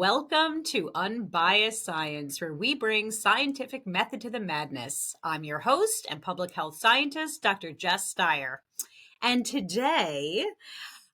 Welcome to Unbiased Science, where we bring scientific method to the madness. I'm your host and public health scientist, Dr. Jess Steyer. And today,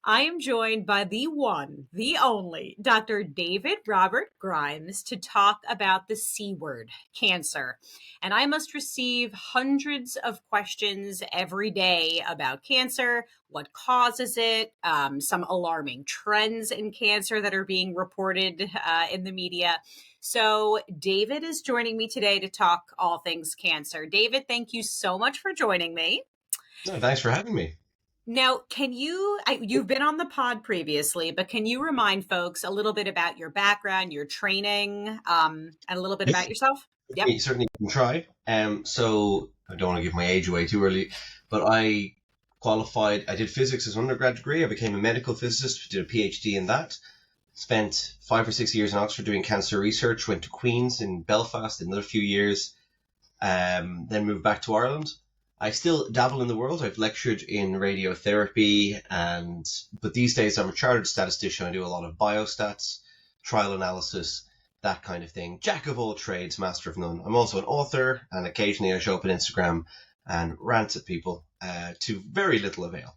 I am joined by the one, the only, Dr. David Robert Grimes to talk about the C word, cancer. And I must receive hundreds of questions every day about cancer, what causes it, some alarming trends in cancer that are being reported in the media. So David is joining me today to talk all things cancer. David, thank you so much for joining me. No, thanks for having me. Now, you've been on the pod previously, but can you remind folks a little bit about your background, your training, and a little bit about yourself? Yep. Certainly can try. So I don't want to give my age away too early, but I qualified, I did physics as an undergrad degree. I became a medical physicist, did a PhD in that. Spent 5 or 6 years in Oxford doing cancer research, went to Queen's in Belfast, another few years, then moved back to Ireland. I still dabble in the world. I've lectured in radiotherapy, but these days I'm a chartered statistician. I do a lot of biostats, trial analysis, that kind of thing. Jack of all trades, master of none. I'm also an author, and occasionally I show up on Instagram and rant at people to very little avail.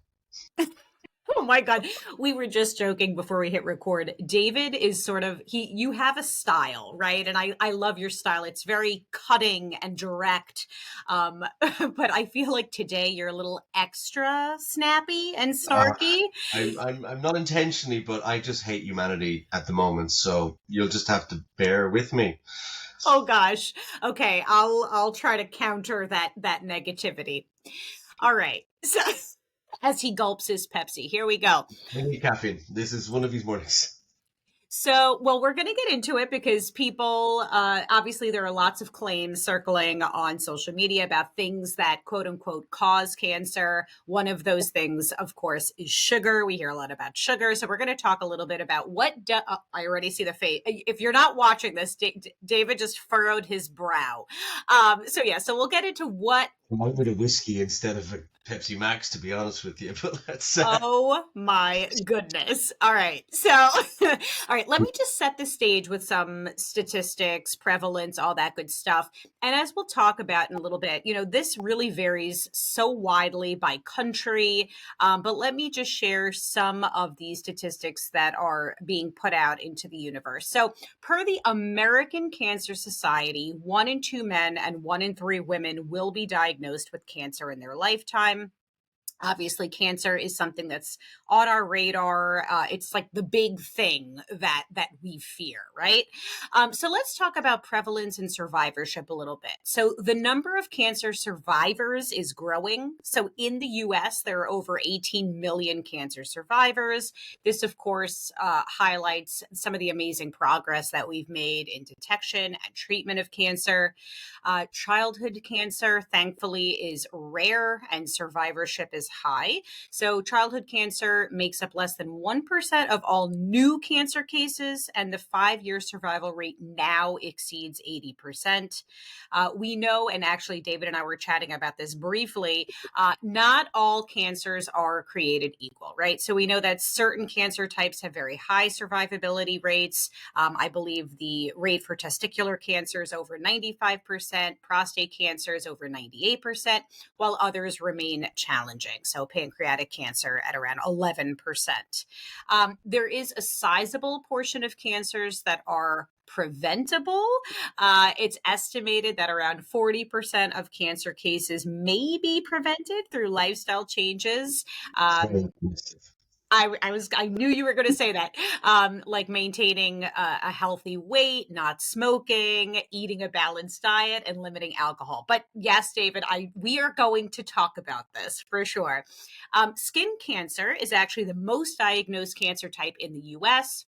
Oh my God. We were just joking before we hit record. David is you have a style, right? And I love your style. It's very cutting and direct. But I feel like today you're a little extra snappy and snarky. I'm not intentionally, but I just hate humanity at the moment. So you'll just have to bear with me. Oh gosh. Okay. I'll try to counter that negativity. All right. So as he gulps his Pepsi. Here we go. I need caffeine. This is one of these mornings. So, well, we're going to get into it because people, obviously there are lots of claims circling on social media about things that quote unquote cause cancer. One of those things, of course, is sugar. We hear a lot about sugar. So we're going to talk a little bit about I already see the face. If you're not watching this, David just furrowed his brow. So we'll get into what. I wanted a whiskey instead of a Pepsi Max, to be honest with you, but let's... Oh my goodness. All right. So, all right, let me just set the stage with some statistics, prevalence, all that good stuff. And as we'll talk about in a little bit, this really varies so widely by country. But let me just share some of these statistics that are being put out into the universe. So per the American Cancer Society, 1 in 2 men and 1 in 3 women will be diagnosed with cancer in their lifetime. Obviously, cancer is something that's on our radar. It's like the big thing that we fear, right? So let's talk about prevalence and survivorship a little bit. So the number of cancer survivors is growing. So in the U.S., there are over 18 million cancer survivors. This, of course, highlights some of the amazing progress that we've made in detection and treatment of cancer. Childhood cancer, thankfully, is rare and survivorship is high. So childhood cancer makes up less than 1% of all new cancer cases, and the 5-year survival rate now exceeds 80%. We know, and actually David and I were chatting about this briefly, not all cancers are created equal, right? So we know that certain cancer types have very high survivability rates. I believe the rate for testicular cancer is over 95%, prostate cancer is over 98%, while others remain challenging. So pancreatic cancer at around 11%. There is a sizable portion of cancers that are preventable. It's estimated that around 40% of cancer cases may be prevented through lifestyle changes. I knew you were going to say that, like maintaining a healthy weight, not smoking, eating a balanced diet, and limiting alcohol. But yes, David, we are going to talk about this for sure. Skin cancer is actually the most diagnosed cancer type in the U.S.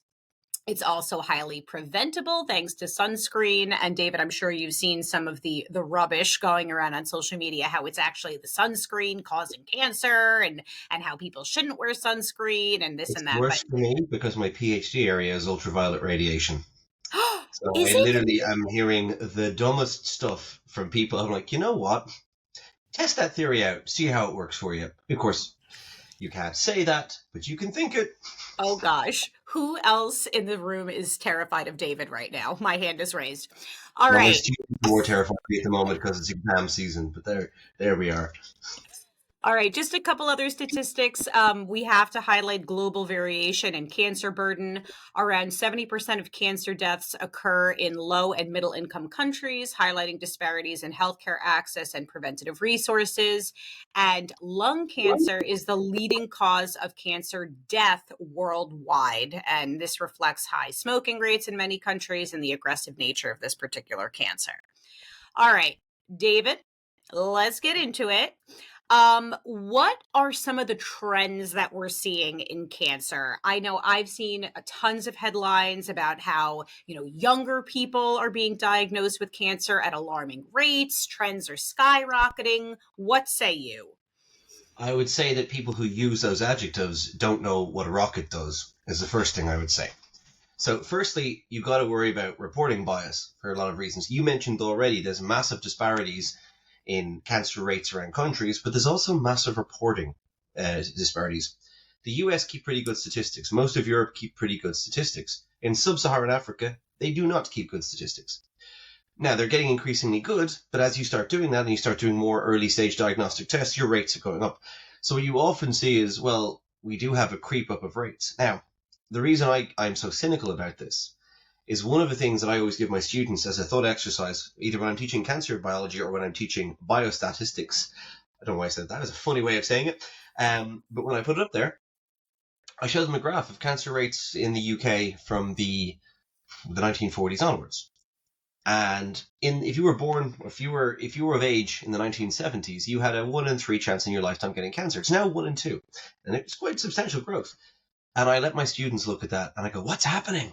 It's also highly preventable thanks to sunscreen. And David, I'm sure you've seen some of the rubbish going around on social media, how it's actually the sunscreen causing cancer and how people shouldn't wear sunscreen and this and that. It's worse for me because my PhD area is ultraviolet radiation. So Is I literally am hearing the dumbest stuff from people. I'm like, you know what? Test that theory out. See how it works for you. Of course, You can't say that, but you can think it. Oh gosh, who else in the room is terrified of David right now? My hand is raised. All Well, my right. students are more terrified of me at the moment because it's exam season, but there we are. All right, just a couple other statistics. We have to highlight global variation in cancer burden. Around 70% of cancer deaths occur in low and middle income countries, highlighting disparities in healthcare access and preventative resources. And lung cancer is the leading cause of cancer death worldwide. And this reflects high smoking rates in many countries and the aggressive nature of this particular cancer. All right, David, let's get into it. What are some of the trends that we're seeing in cancer? I know I've seen tons of headlines about how, younger people are being diagnosed with cancer at alarming rates. Trends are skyrocketing. What say you? I would say that people who use those adjectives don't know what a rocket does, is the first thing I would say. So, firstly, you've got to worry about reporting bias for a lot of reasons. You mentioned already there's massive disparities in cancer rates around countries, but there's also massive reporting disparities. The US keep pretty good statistics. Most of Europe keep pretty good statistics. In sub-Saharan Africa, they do not keep good statistics. Now, they're getting increasingly good, but as you start doing that and you start doing more early stage diagnostic tests, your rates are going up. So what you often see is, well, we do have a creep up of rates. Now, the reason I'm so cynical about this is one of the things that I always give my students as a thought exercise, either when I'm teaching cancer biology or when I'm teaching biostatistics. I don't know why I said that. It's a funny way of saying it. But when I put it up there, I show them a graph of cancer rates in the UK from the 1940s onwards. And if you were born, if you were of age in the 1970s, you had a 1 in 3 chance in your lifetime getting cancer. It's now 1 in 2, and it's quite substantial growth. And I let my students look at that, and I go, "What's happening?"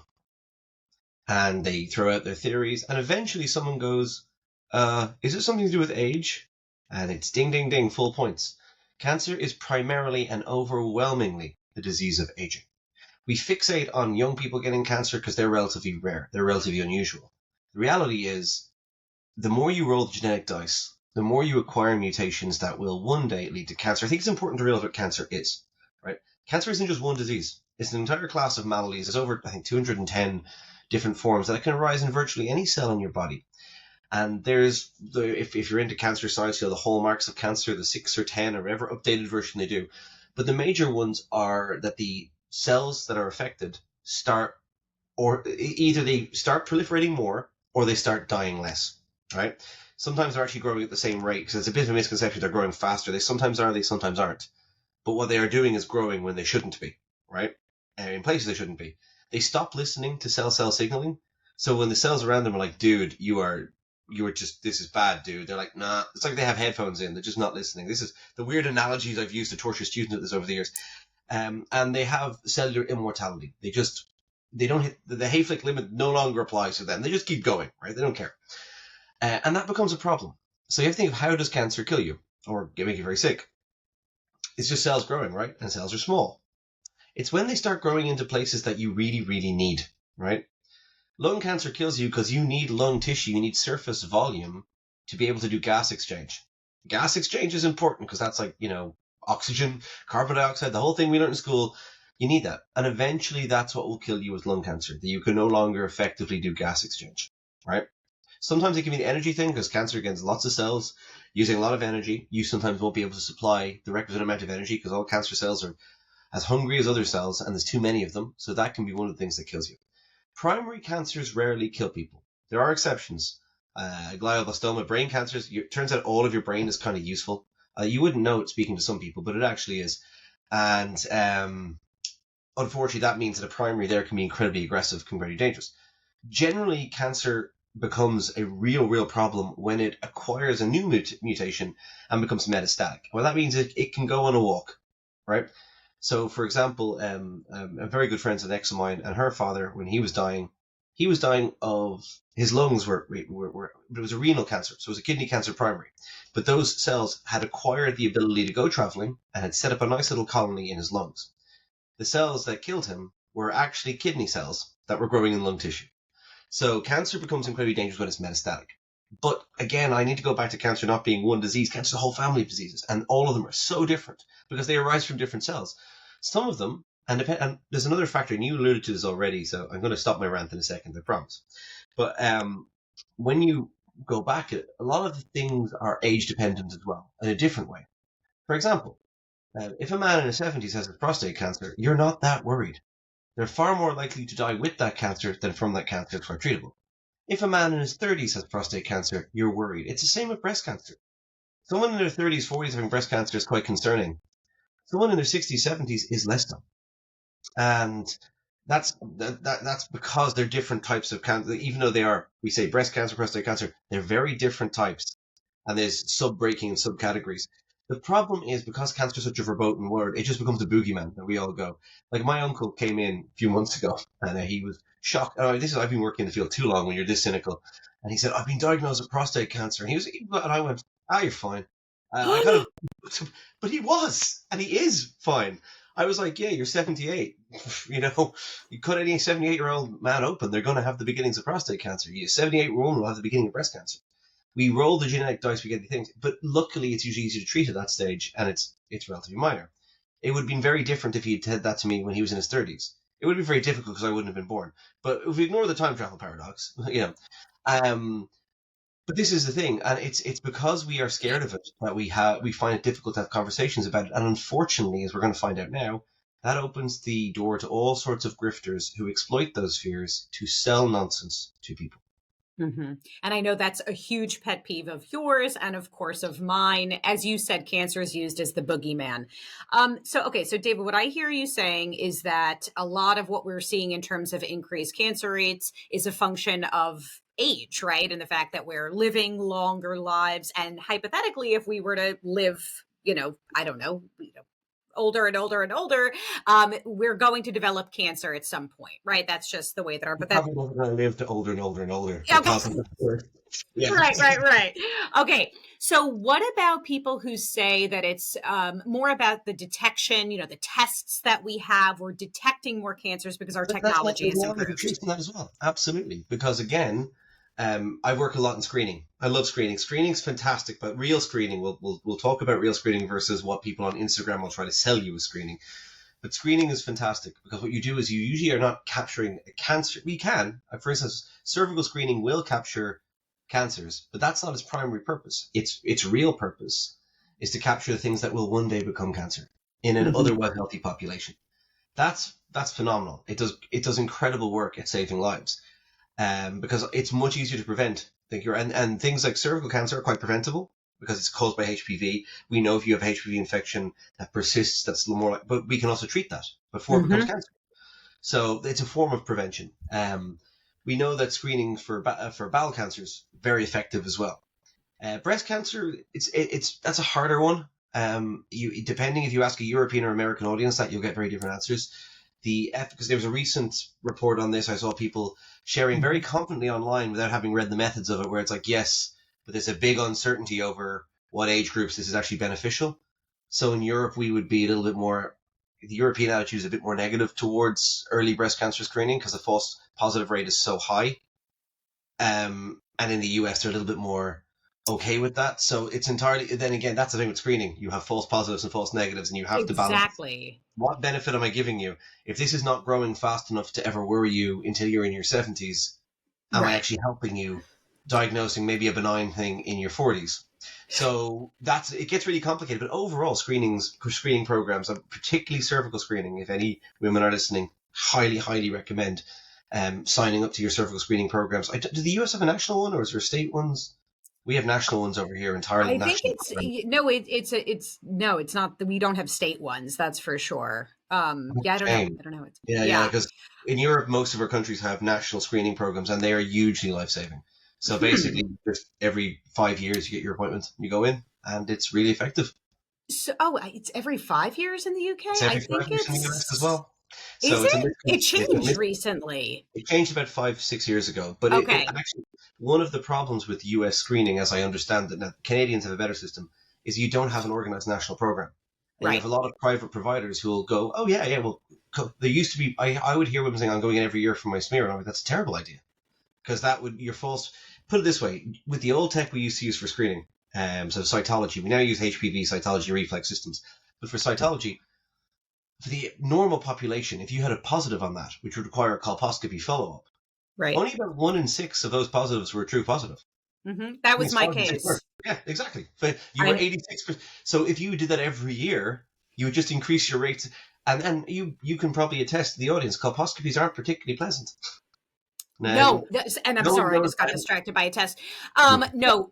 And they throw out their theories, and eventually someone goes, "Is it something to do with age?" And it's ding, ding, ding, full points. Cancer is primarily and overwhelmingly the disease of aging. We fixate on young people getting cancer because they're relatively rare, they're relatively unusual. The reality is, the more you roll the genetic dice, the more you acquire mutations that will one day lead to cancer. I think it's important to realize what cancer is, right? Cancer isn't just one disease. It's an entire class of maladies. There's over, I think, 210 different forms that can arise in virtually any cell in your body. And there's, if you're into cancer science, the hallmarks of cancer, the 6 or 10 or whatever updated version they do. But the major ones are that the cells that are affected start, or either they start proliferating more or they start dying less, right? Sometimes they're actually growing at the same rate, because it's a bit of a misconception they're growing faster. They sometimes are, they sometimes aren't. But what they are doing is growing when they shouldn't be, right? In places they shouldn't be. They stop listening to cell-cell signaling. So when the cells around them are like, "Dude, you are just, this is bad, dude," they're like, "Nah." It's like they have headphones in. They're just not listening. This is the weird analogies I've used to torture students with this over the years. And they have cellular immortality. They don't hit the Hayflick limit, no longer applies to them. They just keep going, right? They don't care. And that becomes a problem. So you have to think of, how does cancer kill you or make you very sick? It's just cells growing, right? And cells are small. It's when they start growing into places that you really, really need, right? Lung cancer kills you because you need lung tissue, you need surface volume to be able to do gas exchange. Gas exchange is important because that's like, oxygen, carbon dioxide, the whole thing we learned in school. You need that. And eventually that's what will kill you with lung cancer, that you can no longer effectively do gas exchange, right? Sometimes it can be the energy thing, because cancer gets lots of cells using a lot of energy. You sometimes won't be able to supply the requisite amount of energy because all cancer cells are as hungry as other cells, and there's too many of them. So that can be one of the things that kills you. Primary cancers rarely kill people. There are exceptions. Glioblastoma, brain cancers, it turns out all of your brain is kind of useful. You wouldn't know it speaking to some people, but it actually is. And unfortunately, that means that a primary there can be incredibly aggressive, can be very dangerous. Generally, cancer becomes a real problem when it acquires a new mutation and becomes metastatic. Well, that means it can go on a walk, right? So, for example, a very good friend of an ex of mine, and her father, when he was dying of, his lungs were it was a renal cancer, so it was a kidney cancer primary. But those cells had acquired the ability to go traveling and had set up a nice little colony in his lungs. The cells that killed him were actually kidney cells that were growing in lung tissue. So cancer becomes incredibly dangerous when it's metastatic. But again, I need to go back to cancer not being one disease. Cancer is a whole family of diseases, and all of them are so different because they arise from different cells. Some of them, and there's another factor, and you alluded to this already, so I'm going to stop my rant in a second, I promise. But when you go back, a lot of the things are age dependent as well, in a different way. For example, if a man in his 70s has prostate cancer, you're not that worried. They're far more likely to die with that cancer than from that cancer that's quite treatable. If a man in his 30s has prostate cancer, you're worried. It's the same with breast cancer. Someone in their 30s, 40s having breast cancer is quite concerning. Someone in their 60s, 70s is less so. And that's because they're different types of cancer. Even though they are, we say breast cancer, prostate cancer, they're very different types. And there's sub-breaking and subcategories. The problem is because cancer is such a verboten word, it just becomes a boogeyman that we all go. Like my uncle came in a few months ago and he was shocked. I've been working in the field too long when you're this cynical. And he said, I've been diagnosed with prostate cancer. And I went, you're fine. I kind of, but he was, and he is fine. I was like, yeah, you're 78. You cut any 78-year-old man open, they're going to have the beginnings of prostate cancer. A 78-year-old woman will have the beginning of breast cancer. We roll the genetic dice, we get the things, but luckily it's usually easy to treat at that stage, and it's relatively minor. It would have been very different if he'd said that to me when he was in his 30s. It would be very difficult because I wouldn't have been born. But if we ignore the time travel paradox, but this is the thing, and it's because we are scared of it that we find it difficult to have conversations about it. And unfortunately, as we're going to find out now, that opens the door to all sorts of grifters who exploit those fears to sell nonsense to people. Mm-hmm. And I know that's a huge pet peeve of yours and, of course, of mine. As you said, cancer is used as the boogeyman. So, David, what I hear you saying is that a lot of what we're seeing in terms of increased cancer rates is a function of age, right? And the fact that we're living longer lives. And hypothetically, if we were to live, I don't know, older and older and older, we're going to develop cancer at some point, right? That's just the way that We're probably going to live to older and older and older. Okay. Yeah. Right. Okay. So what about people who say that it's more about the detection, the tests that we have, we're detecting more cancers because our technology is improved? That as well. Absolutely. Because again, I work a lot in screening. I love screening. Screening's fantastic, but real screening, we'll talk about real screening versus what people on Instagram will try to sell you as screening. But screening is fantastic because what you do is you usually are not capturing a cancer. We can, for instance, cervical screening will capture cancers, but that's not its primary purpose. Its real purpose is to capture the things that will one day become cancer in an otherwise healthy population. That's phenomenal. It does incredible work at saving lives. Because it's much easier to prevent. And things like cervical cancer are quite preventable because it's caused by HPV. We know if you have HPV infection that persists, that's a little more. But we can also treat that before it becomes cancer. So it's a form of prevention. We know that screening for bowel cancer is very effective as well. Breast cancer, that's a harder one. Depending if you ask a European or American audience, that you'll get very different answers. Because there was a recent report on this, I saw people sharing very confidently online without having read the methods of it, where it's like, yes, but there's a big uncertainty over what age groups this is actually beneficial. So in Europe, we would be a little bit more, the European attitude is a bit more negative towards early breast cancer screening because the false positive rate is so high. And in the US, they're a little bit more okay with that. So it's entirely, then again, that's the thing with screening. You have false positives and false negatives, and you have to balance. Exactly. What benefit am I giving you? If this is not growing fast enough to ever worry you until you're in your 70s, am I actually helping you diagnosing maybe a benign thing in your 40s? So it gets really complicated. But overall, screening programs, particularly cervical screening, if any women are listening, highly, highly recommend signing up to your cervical screening programs. Do the US have a national one, or is there state ones? We have national ones over here entirely. I think it's not. We don't have state ones. That's for sure. I don't know. Yeah. Because in Europe, most of our countries have national screening programs, and they are hugely life-saving. So basically, just every 5 years you get your appointment, you go in, and it's really effective. So, it's every 5 years in the UK. It's every 5 years in the US as well. So it changed recently? It changed about 5-6 years ago. But it actually, one of the problems with US screening, as I understand it, now Canadians have a better system, is you don't have an organized national program. And you have a lot of private providers who will go, oh, yeah, well, there used to be, I would hear women saying, I'm going in every year for my smear. And I'm like, that's a terrible idea. Because put it this way: with the old tech we used to use for screening, so cytology, we now use HPV cytology reflex systems. But for cytology, for the normal population, if you had a positive on that, which would require a colposcopy follow-up, Right. only about 1 in 6 of those positives were true positive. That I mean, was as my far as the sick were. case. Yeah, exactly. But you were I 86%. So if you did that every year, you would just increase your rates. And you can probably attest to the audience, colposcopies aren't particularly pleasant. Now, No, and I'm no one sorry, I goes just got down. distracted by a test. No,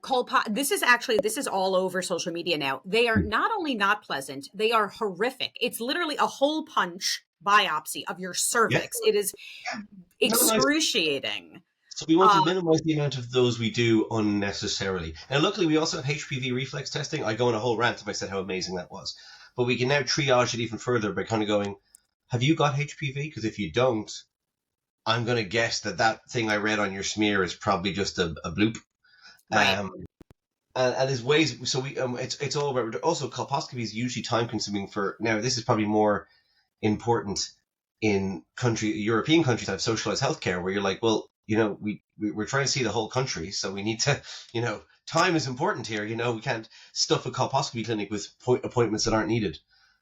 this is all over social media now. They are not only not pleasant, they are horrific. It's literally a hole punch biopsy of your Yeah, cervix. It is no nice. excruciating. So we want to Uh, minimize the amount of those we do unnecessarily. And luckily, we also have HPV reflex testing. I go on a whole rant if I said how amazing that was. But we can now triage it even further by kind of going, have you got HPV? Because if you don't, I'm going to guess that thing I read on your smear is probably just a bloop. right. And there's ways, so we it's all about, also colposcopy is usually time consuming for, now this is probably more important in European countries that have socialized healthcare, where you're like, well, we're trying to see the whole country, so we need to, time is important here. We can't stuff a colposcopy clinic with appointments that aren't needed.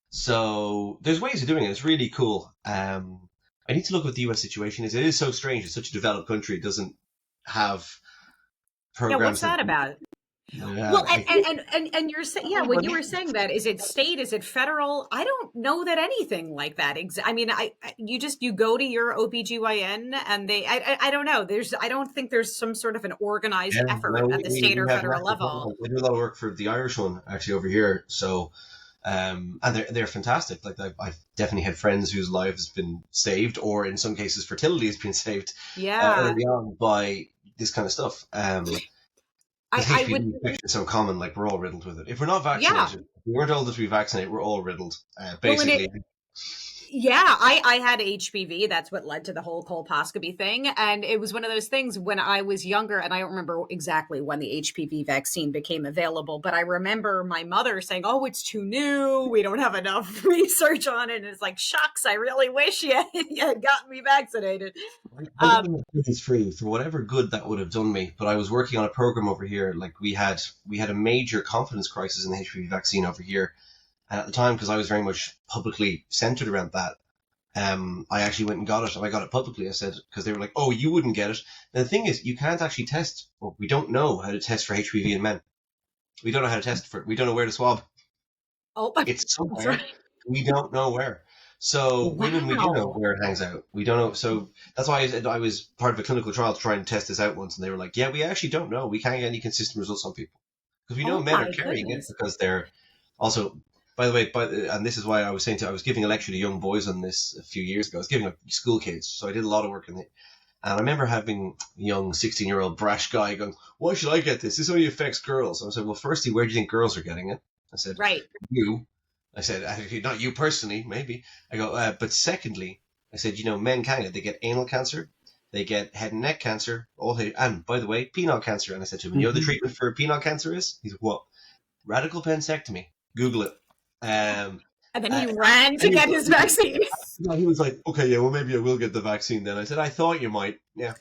So there's ways of doing it. It's really cool. I need to look what the US situation is. It is so strange. It's such a developed country. It doesn't have Yeah, what's programs that. that about? Yeah, Well, and you're saying, yeah, when you were saying that, is it state, is it federal? I don't know that anything like that. I mean, you go to your OBGYN and I don't know. I don't think there's some sort of an organized yeah, effort no, at the state we or have federal national level. programs. I do a lot of work for the Irish one actually over here. So, and they're fantastic. Like I've definitely had friends whose lives have been saved, or in some cases, fertility has been saved Yeah. early on by this kind of stuff. Because I would, HPV infection is so common, like we're all riddled with it. If we're not yeah. vaccinated, if we weren't told to be vaccinated, we're all riddled. Well, Basically, yeah, I had HPV. That's what led to the whole colposcopy thing. And it was one of those things when I was younger, and I don't remember exactly when the HPV vaccine became available, but I remember my mother saying, oh, it's too new. We don't have enough research on it. And it's like, shucks, I really wish you had gotten me vaccinated. I got Um, them business free for whatever good that would have done me. But I was working on a program over here. Like we had a major confidence crisis in the HPV vaccine over here, and at the time, because I was very much publicly centered around that, I actually went and got it, and I got it publicly. I said, because they were like, "Oh, you wouldn't get it." And the thing is, you can't actually test, or we don't know how to test for HPV in men. We don't know how to test for it. We don't know where to swab. oh, It's that's somewhere. right. We don't know where. So women, we do know Wow. where it hangs out. We don't know. So that's why I said I was part of a clinical trial to try and test this out once, and they were like, "Yeah, we actually don't know. We can't get any consistent results on people because we know Oh men are my carrying it goodness. because they're also." By the way, and this is why I was saying I was giving a lecture to young boys on this a few years ago. I was giving it school kids, so I did a lot of work in it. And I remember having a young 16-year-old brash guy going, "Why should I get this? This only affects girls." And I said, "Well, firstly, where do you think girls are getting it?" I said, Right. "You." I said, "Actually, not you personally, maybe." I go, "But secondly," I said, men can get. They get anal cancer, they get head and neck cancer, and by the way, penile cancer." And I said to him, "You know what the treatment for penile cancer is?" He's like, "What?" "Radical pansectomy. Google it." Um, And then he uh, ran to and get his vaccine. he was like, "Okay, yeah, well, maybe I will get the vaccine then." I said, "I thought you might." Yeah.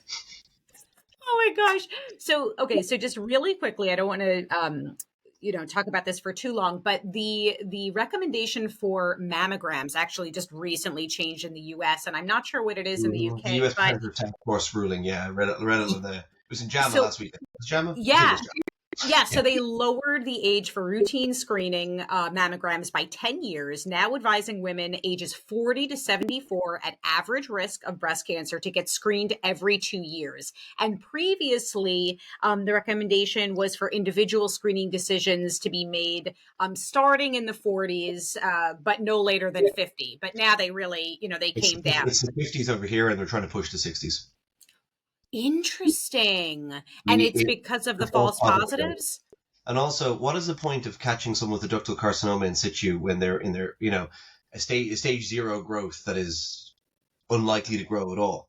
Oh my gosh. So, okay, so just really quickly, I don't want to talk about this for too long, but the recommendation for mammograms actually just recently changed in the US, and I'm not sure what it is in the The UK, U.S. but Cancer Task Force ruling, yeah, I read it it was in JAMA so last week. Was it JAMA? I think it yeah, was JAMA. yeah, so Yeah. they lowered the age for routine screening mammograms by 10 years, now advising women ages 40 to 74 at average risk of breast cancer to get screened every 2 years. And previously, the recommendation was for individual screening decisions to be made starting in the 40s, but no later than 50. But now they really, they came down. It's the 50s over here, and they're trying to push the 60s. Interesting. And We it's because of the it's false false positive. positives? And also, what is the point of catching someone with a ductal carcinoma in situ when they're in their, a stage zero growth that is unlikely to grow at all?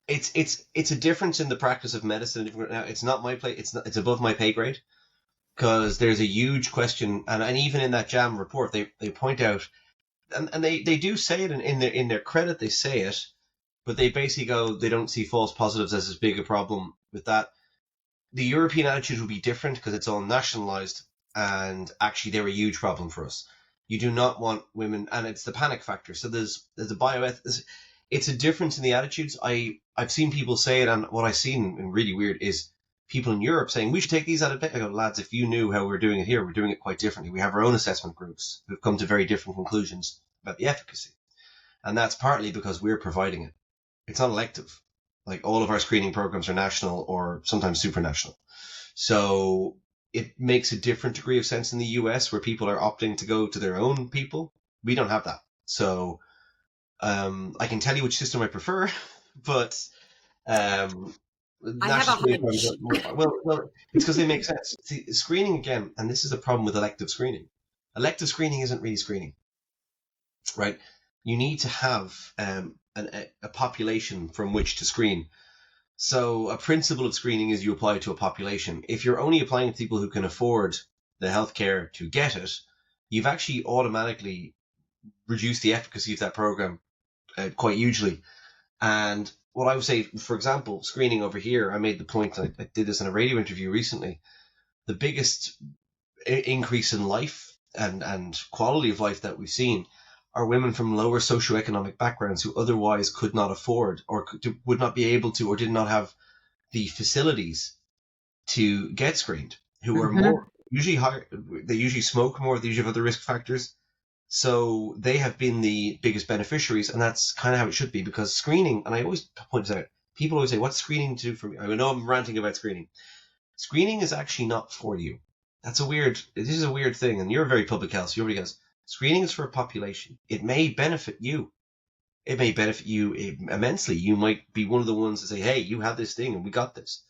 It's a difference in the practice of medicine. Now, it's not my play. It's above my pay grade because there's a huge question, and even in that JAM report, they point out, and they do say it in their credit, they say it, but they basically go, they don't see false positives as big a problem with that. the European attitude will be different because it's all nationalized, and actually they're a huge problem for us. You do not want women, and it's the panic factor. So there's a bioeth. It's a difference in the attitudes. I've seen people say it, and what I've seen and really weird is people in Europe saying we should take these out of bed. I go, lads, if you knew how we're doing it here, we're doing it quite differently. We have our own assessment groups who've come to very different conclusions about the efficacy, and that's partly because we're providing it. It's not elective. Like all of our screening programs are national or sometimes supranational. So it makes a different degree of sense in the US where people are opting to go to their own people. We don't have that. So I can tell you which system I prefer, but um, I have a national screening programs hunch. are more, well, it's because they make sense. See, screening again, and this is the problem with elective screening. Elective screening isn't really screening, right? You need to have a population from which to screen. So a principle of screening is you apply it to a population. If you're only applying to people who can afford the healthcare to get it, you've actually automatically reduced the efficacy of that program quite hugely. And what I would say, for example, screening over here, I made the point, I did this in a radio interview recently, the biggest increase in life and quality of life that we've seen are women from lower socioeconomic backgrounds who otherwise could not afford or would not be able to or did not have the facilities to get screened, who are Mm-hmm. more usually higher, they usually smoke more, they usually have other risk factors. So they have been the biggest beneficiaries, and that's kind of how it should be because screening, and I always point this out, people always say, what's screening do for me? I know I'm ranting about screening. Screening is actually not for you. This is a weird thing, and you're very public health, so everybody goes, screening is for a population. It may benefit you. It may benefit you immensely. You might be one of the ones that say, hey, you have this thing and we got this.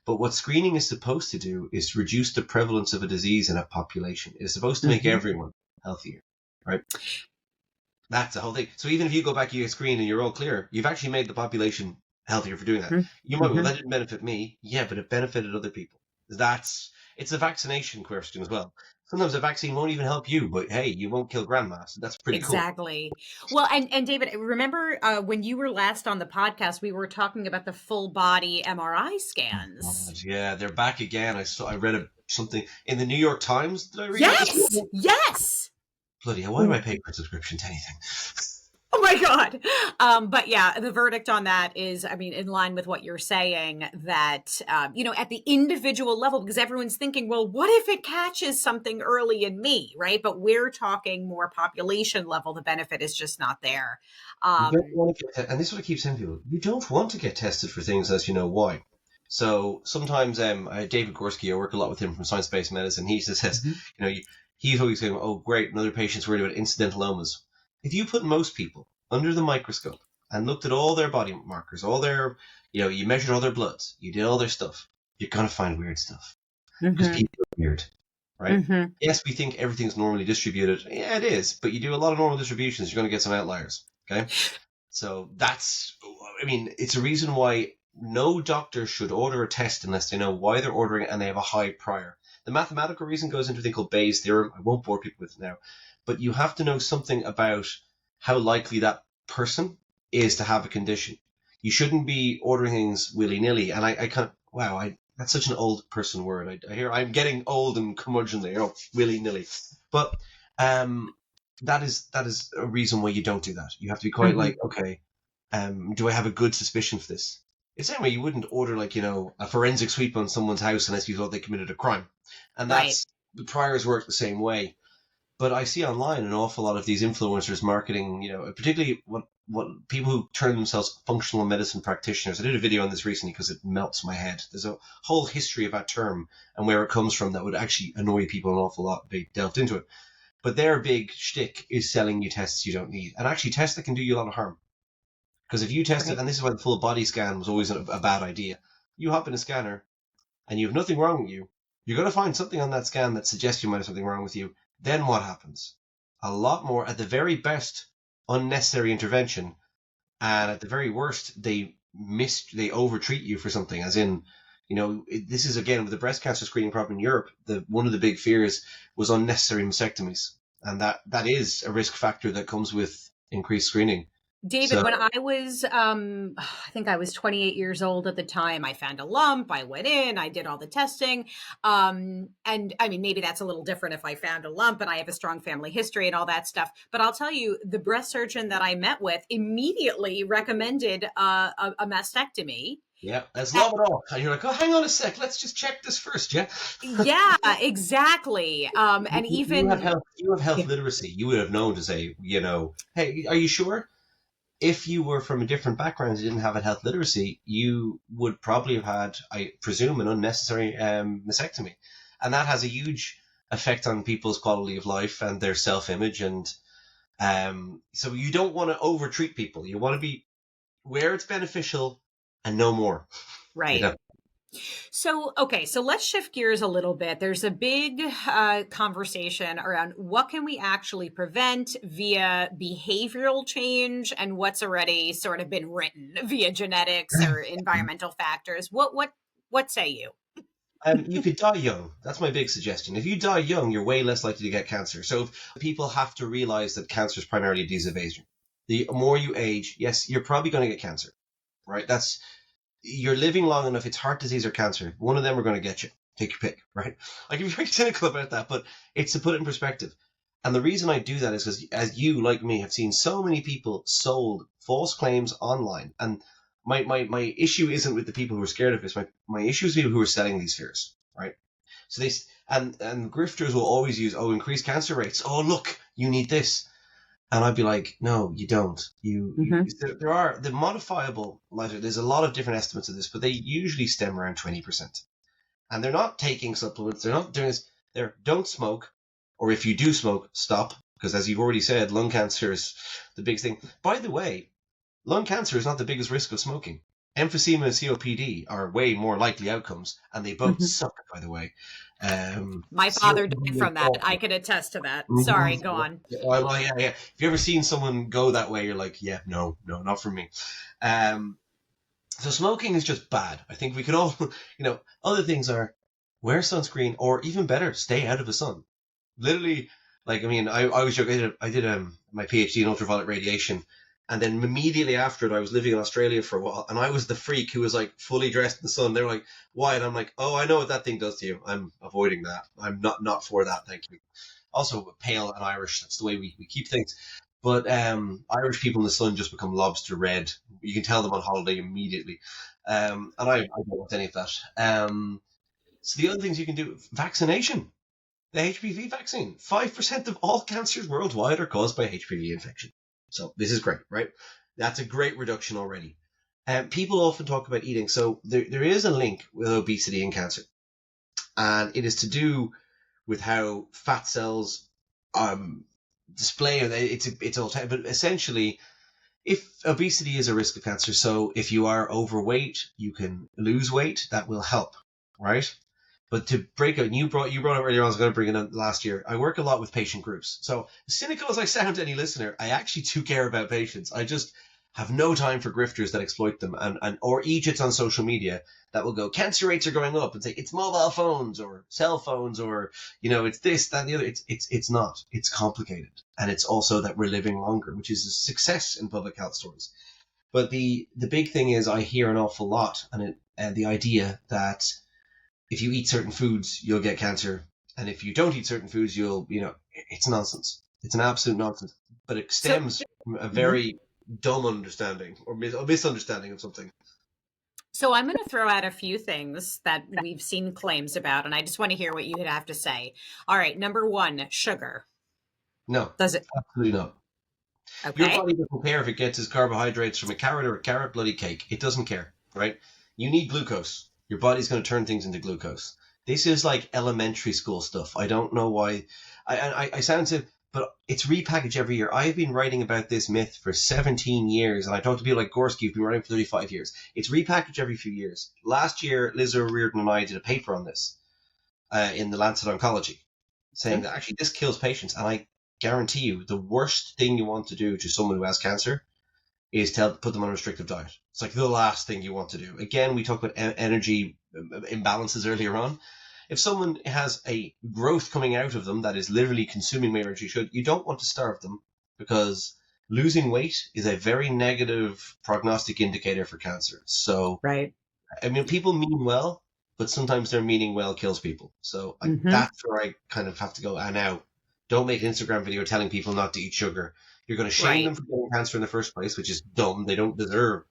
But what screening is supposed to do is reduce the prevalence of a disease in a population. It's supposed to make Mm-hmm. everyone healthier, right? That's the whole thing. So even if you go back, you get screened and you're all clear, you've actually made the population healthier for doing that. You might, well, Mm-hmm. that didn't benefit me. Yeah, but it benefited other people. It's a vaccination question as well. Sometimes a vaccine won't even help you, but hey, you won't kill grandma. So that's pretty cool. Exactly. Well, and David, remember when you were last on the podcast, we were talking about the full body MRI scans. God, yeah, they're back again. I read something in the New York Times. Did I read that this Yes, morning? yes. Bloody hell, why do I pay for a subscription to anything? Oh my God. But yeah, the verdict on that is, I mean, in line with what you're saying, that, at the individual level, because everyone's thinking, well, what if it catches something early in me, right? But we're talking more population level. The benefit is just not there. You don't Um, want to and this is what I keep saying to people, you don't want to get tested for things unless you know why. So sometimes, David Gorski, I work a lot with him from Science-Based Medicine. He says, mhm. he's always saying, "Oh, great, another patient's worried about incidentalomas." If you put most people under the microscope and looked at all their body markers, all their, you measured all their bloods, you did all their stuff, you're gonna find weird stuff because Mhm. people are weird, right? Mhm. Yes, we think everything's normally distributed. Yeah, it is, but you do a lot of normal distributions, you're gonna get some outliers. Okay. So it's a reason why no doctor should order a test unless they know why they're ordering it and they have a high prior. The mathematical reason goes into a thing called Bayes' theorem. I won't bore people with it now, but you have to know something about how likely that person is to have a condition. You shouldn't be ordering things willy nilly. And I can't, wow, that's such an old person word. I hear I'm getting old and curmudgeonly, willy nilly. But, that is a reason why you don't do that. You have to be quite Mhm. like, okay, do I have a good suspicion for this? It's the same way you wouldn't order a forensic sweep on someone's house unless you thought they committed a crime. And Right. that's the priors work the same way. But I see online an awful lot of these influencers marketing, particularly what people who term themselves functional medicine practitioners. I did a video on this recently because it melts my head. There's a whole history of that term and where it comes from that would actually annoy people an awful lot if they delved into it. But their big shtick is selling you tests you don't need. And actually tests that can do you a lot of harm. Because if you test it, Right. and this is why the full body scan was always a bad idea, you hop in a scanner and you have nothing wrong with you, you're going to find something on that scan that suggests you might have something wrong with you. Then what happens? A lot more, at the very best, unnecessary intervention, and at the very worst, they overtreat you for something. As in, this is again with the breast cancer screening problem in Europe. One of the big fears was unnecessary mastectomies, and that is a risk factor that comes with increased screening. David, So when I was, I think I was 28 years old at the time, I found a lump. I went in, I did all the testing. And I mean, maybe that's a little different if I found a lump and I have a strong family history and all that stuff. But I'll tell you, the breast surgeon that I met with immediately recommended a mastectomy. yeah, that's love it all. And you're like, oh, hang on a sec, let's just check this first, yeah. Yeah, exactly. And even, You have health yeah, literacy. You would have known to say, hey, are you sure? If you were from a different background and didn't have a health literacy, you would probably have had, I presume, an unnecessary mastectomy, and that has a huge effect on people's quality of life and their self-image. And so you don't want to over-treat people. You want to be where it's beneficial and no more. You right. know. So, okay, so let's shift gears a little bit. There's a big conversation around what can we actually prevent via behavioral change and what's already sort of been written via genetics or environmental factors. What say you? You could die young. That's my big suggestion. If you die young, you're way less likely to get cancer. So people have to realize that cancer is primarily a disease of aging. The more you age, yes, you're probably going to get cancer, right? You're living long enough. It's heart disease or cancer. One of them are going to get you. Take your pick, right? I can be very cynical about that, but it's to put it in perspective. And the reason I do that is because, as you, like me, have seen so many people sold false claims online. And my issue isn't with the people who are scared of this. My issue is people who are selling these fears, right? So and grifters will always use, oh, increased cancer rates. Oh, look, you need this. And I'd be like, no, you don't. There are the modifiable lighter. There's a lot of different estimates of this, but they usually stem around 20%. And they're not taking supplements. They're not doing this. They're don't smoke, or if you do smoke, stop. Because as you've already said, lung cancer is the biggest thing. By the way, lung cancer is not the biggest risk of smoking. Emphysema and COPD are way more likely outcomes, and they both Mhm. suck, by the way. My father died COPD is from that. I awful. can attest to that. Sorry, go Mhm. on. Well, yeah, yeah. If you ever seen someone go that way, you're like, yeah, no, no, not for me. Um, so smoking is just bad. I think we could all, other things are wear sunscreen, or even better, stay out of the sun. Literally, like, I mean, I always joke, I did my PhD in ultraviolet radiation. And then immediately after it, I was living in Australia for a while, and I was the freak who was like fully dressed in the sun. They were like, "Why?" And I'm like, "Oh, I know what that thing does to you. I'm avoiding that. I'm not for that. Thank you." Also, pale and Irish. That's the way we keep things. But Irish people in the sun just become lobster red. You can tell them on holiday immediately. And I don't want any of that. So the other things you can do, vaccination. The HPV vaccine. 5% of all cancers worldwide are caused by HPV infection. So this is great, right? That's a great reduction already. People often talk about eating. So there is a link with obesity and cancer. And it is to do with how fat cells display. It's all, but essentially, if obesity is a risk of cancer, so if you are overweight, you can lose weight. That will help, right? But to break out, you brought up earlier on, I was going to bring it up last year. I work a lot with patient groups. So as cynical as I sound to any listener, I actually do care about patients. I just have no time for grifters that exploit them and or idiots on social media that will go, cancer rates are going up, and say it's mobile phones or cell phones, or it's this, that, and the other. It's not. It's complicated. And it's also that we're living longer, which is a success in public health stories. But the big thing is I hear an awful lot, and the idea that if you eat certain foods, you'll get cancer. And if you don't eat certain foods, it's nonsense. It's an absolute nonsense. But it So, stems from a mhm. very dumb understanding or a misunderstanding of something. So I'm going to throw out a few things that we've seen claims about, and I just want to hear what you have to say. All right, number one, sugar. No, Does it? absolutely not. Your Okay. body doesn't care if it gets its carbohydrates from a carrot or a carrot bloody cake. It doesn't care, right? You need glucose. Your body's going to turn things into glucose. This is like elementary school stuff. I don't know why. I sound to, but it's repackaged every year. I've been writing about this myth for 17 years, and I talk to people like Gorski who've been writing for 35 years. It's repackaged every few years. Last year, Liz O'Riordan and I did a paper on this in the Lancet Oncology, saying Okay. that actually this kills patients. And I guarantee you, the worst thing you want to do to someone who has cancer is put them on a restrictive diet. It's like the last thing you want to do. Again, we talked about energy imbalances earlier on. If someone has a growth coming out of them that is literally consuming more energy, you don't want to starve them, because losing weight is a very negative prognostic indicator for cancer. So, Right. I mean, people mean well, but sometimes their meaning well kills people. So Hmm. that's where I kind of have to go. And now, don't make an Instagram video telling people not to eat sugar. You're going to shame Right. them for getting cancer in the first place, which is dumb. They don't deserve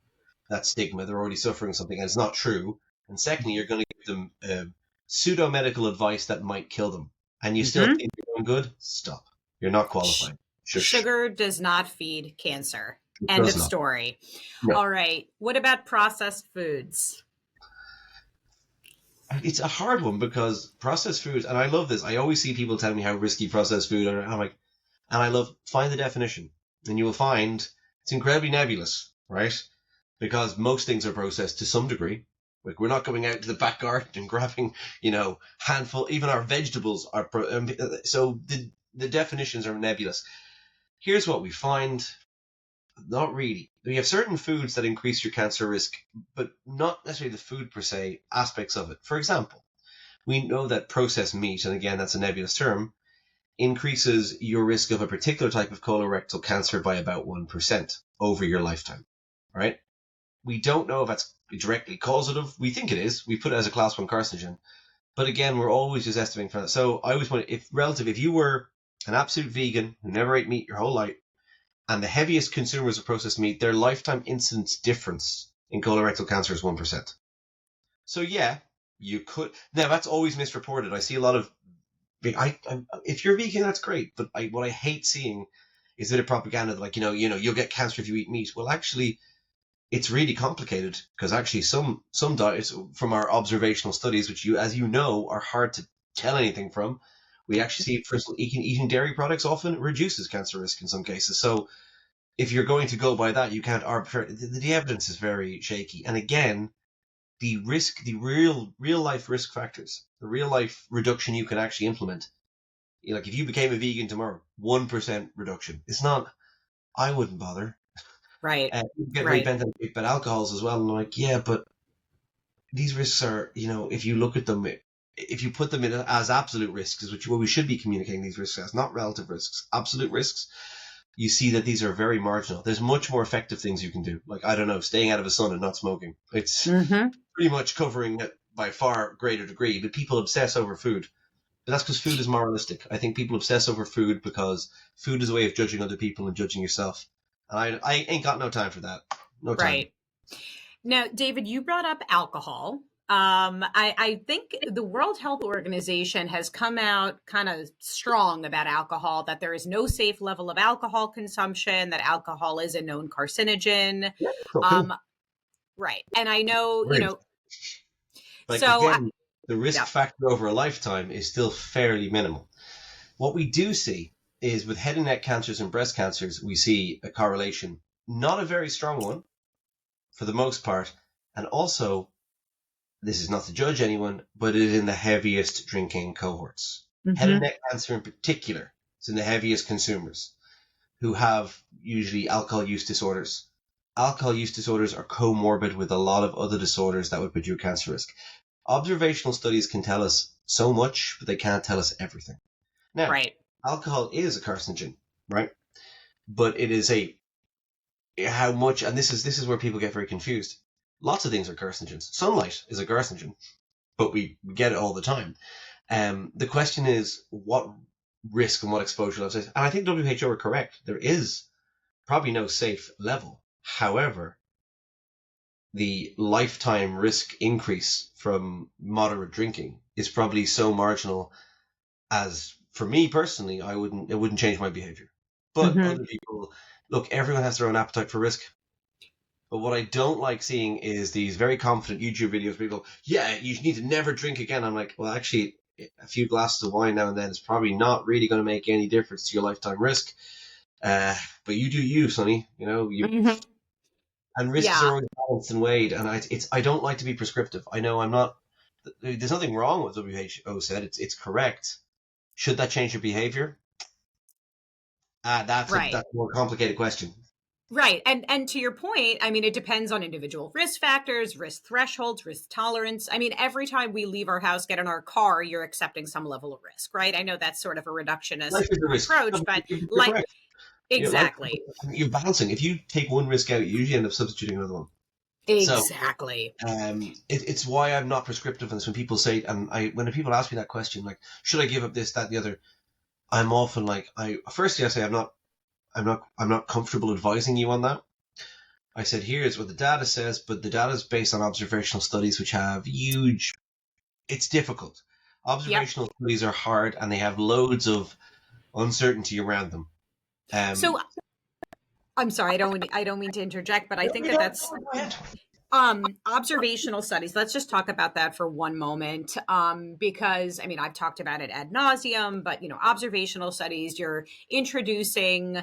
that stigma. They're already suffering something, and it's not true. And secondly, you're going to give them pseudo medical advice that might kill them. And you still Hmm. think you're doing good? Stop. You're not qualified. Shush. Sugar does not feed cancer. It End does of not. story. No. All right. What about processed foods? It's a hard one because processed foods, and I love this. I always see people tell me how risky processed food are. I'm like, and I love find the definition, and you will find it's incredibly nebulous, right? Because most things are processed to some degree. Like we're not going out to the back garden and grabbing, handful. Even our vegetables are. So the definitions are nebulous. Here's what we find. Not really. We have certain foods that increase your cancer risk, but not necessarily the food per se, aspects of it. For example, we know that processed meat, and again, that's a nebulous term, increases your risk of a particular type of colorectal cancer by about 1% over your lifetime, right? We don't know if that's directly causative. We think it is. We put it as a class 1 carcinogen. But again, we're always just estimating for that. So I always want, if you were an absolute vegan who never ate meat your whole life, and the heaviest consumers of processed meat, their lifetime incidence difference in colorectal cancer is 1%. So yeah, you could. Now that's always misreported. I see a lot of. If you're vegan, that's great. But what I hate seeing is a bit of propaganda like you'll get cancer if you eat meat. Well, actually, it's really complicated because actually some diets from our observational studies, which as you know, are hard to tell anything from. We actually see, first of all, eating dairy products often reduces cancer risk in some cases. So if you're going to go by that, you can't arbitrarily. The evidence is very shaky. And again, the risk, the real life risk factors, the real life reduction you can actually implement. Like if you became a vegan tomorrow, 1% reduction. It's not. I wouldn't bother. Right. People get very Right. bent on about alcohols as well. And I'm like, yeah, but these risks are, if you look at them, if you put them in as absolute risks, which we should be communicating these risks as, not relative risks, absolute risks, you see that these are very marginal. There's much more effective things you can do. Like, I don't know, staying out of the sun and not smoking. It's Hmm. pretty much covering it by far greater degree, but people obsess over food. But that's because food is moralistic. I think people obsess over food because food is a way of judging other people and judging yourself. And I ain't got no time for that. No time. Right. Now, David, you brought up alcohol. I think the World Health Organization has come out kind of strong about alcohol, that there is no safe level of alcohol consumption, that alcohol is a known carcinogen. Yeah, cool, cool. Um, right. And I know, Great. Like, so again, the risk yeah. factor over a lifetime is still fairly minimal. What we do see is with head and neck cancers and breast cancers, we see a correlation, not a very strong one for the most part. And also, this is not to judge anyone, but it is in the heaviest drinking cohorts. Head and Hmm. neck cancer in particular is in the heaviest consumers who have usually alcohol use disorders. Alcohol use disorders are comorbid with a lot of other disorders that would put you at cancer risk. Observational studies can tell us so much, but they can't tell us everything. Now, Right. alcohol is a carcinogen, right? But it is how much, and this is where people get very confused. Lots of things are carcinogens. Sunlight is a carcinogen, but we get it all the time. The question is what risk and what exposure levels. And I think WHO are correct. There is probably no safe level. However, the lifetime risk increase from moderate drinking is probably so marginal as for me personally, it wouldn't change my behavior. But Hmm. other people, look, everyone has their own appetite for risk. But what I don't like seeing is these very confident YouTube videos where people go, yeah, you need to never drink again. I'm like, well, actually, a few glasses of wine now and then is probably not really going to make any difference to your lifetime risk. But you do you, Sonny. Hmm. And risks are Yeah. always balanced and weighed. And I don't like to be prescriptive. I know I'm not. There's nothing wrong with what WHO said. It's correct. Should that change your behavior? Right. That's a more complicated question. Right. And to your point, I mean, it depends on individual risk factors, risk thresholds, risk tolerance. I mean, every time we leave our house, get in our car, you're accepting some level of risk, right? I know that's sort of a reductionist Life is a risk. approach, No, but you're like correct. Exactly. You're balancing. If you take one risk out, you usually end up substituting another one. So Exactly. it's why I'm not prescriptive on this. When people say, and when people ask me that question, like, should I give up this, that, and the other, I'm often like, firstly I say I'm not comfortable advising you on that. I said, here's what the data says, but the data is based on observational studies, which have huge. It's difficult. Yep. Observational studies are hard, and they have loads of uncertainty around them. So I'm sorry, I don't mean to interject, but I think that that's Go ahead. observational studies. Let's just talk about that for one moment, because I mean I've talked about it ad nauseum, but observational studies, you're introducing